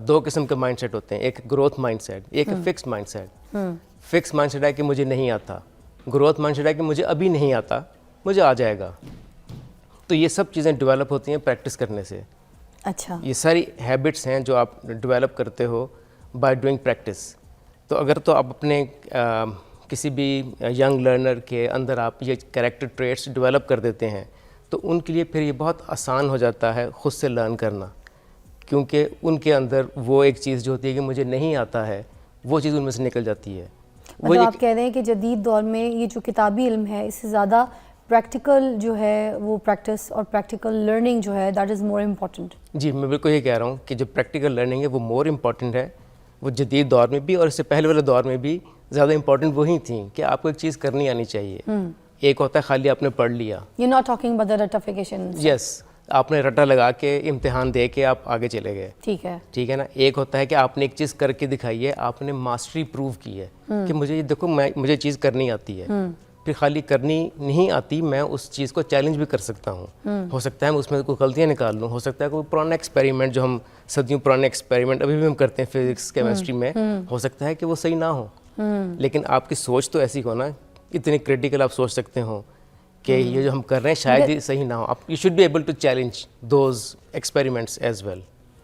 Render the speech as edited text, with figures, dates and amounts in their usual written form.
دو قسم کے mind set ہوتے ہیں, ایک گروتھ مائنڈ سیٹ, ایک fix mindset. Fix mindset ہے کہ مجھے نہیں آتا, گروتھ مائنڈ سیٹ ہے کہ مجھے ابھی نہیں آتا, مجھے آ جائے گا. تو یہ سب چیزیں ڈیولپ ہوتی ہیں پریکٹس کرنے سے. اچھا, یہ ساری ہیبٹس ہیں جو آپ ڈیولپ کرتے ہو بائی ڈوئنگ پریکٹس. تو اگر تو آپ اپنے کسی بھی ینگ لرنر کے اندر آپ یہ کریکٹر ٹریٹس ڈیولپ کر دیتے ہیں تو ان کے لیے پھر یہ بہت آسان ہو جاتا ہے خود سے لرن کرنا, کیونکہ ان کے اندر وہ ایک چیز جو ہوتی ہے کہ مجھے نہیں آتا ہے, وہ چیز ان میں سے نکل جاتی ہے. مطلب آپ کہہ رہے ہیں کہ جدید دور میں یہ جو کتابی علم ہے اس سے زیادہ پریکٹیکل جو ہے وہ پریکٹس اور پریکٹیکل لرننگ جو ہے دیٹ از مور امپورٹنٹ. جی, میں بالکل یہ کہہ رہا ہوں کہ جو پریکٹیکل لرننگ ہے وہ مور امپورٹنٹ ہے. وہ جدید دور میں بھی اور اس سے پہلے والے دور میں بھی زیادہ امپورٹنٹ وہی تھیں کہ آپ کو ایک چیز کرنی آنی چاہیے. ایک ہوتا ہے خالی آپ نے پڑھ لیا, you not talking about the ratification. Yes, آپ نے رٹا لگا کے امتحان دے کے آپ آگے چلے گئے, ٹھیک ہے, ٹھیک ہے نا. ایک ہوتا ہے کہ آپ نے ایک چیز کر کے دکھائی ہے, آپ نے ماسٹری پروو کی ہے کہ مجھے یہ دیکھو مجھے چیز کرنی آتی ہے. پھر خالی کرنی نہیں آتی, میں اس چیز کو چیلنج بھی کر سکتا ہوں. ہو سکتا ہے میں اس میں کوئی غلطیاں نکال لوں, ہو سکتا ہے کوئی پرانا ایکسپیریمنٹ جو ہم صدیوں پرانے ایکسپیریمنٹ ابھی بھی ہم کرتے ہیں فزکس کیمسٹری میں, ہو سکتا ہے کہ وہ صحیح نہ ہو. لیکن آپ کی سوچ تو ایسی ہو نا, اتنی کریٹیکل آپ سوچ سکتے ہو کہ یہ جو ہم کر رہے ہیں شاید ہی صحیح نہ ہو. آپ you should be able to challenge those experiments as well.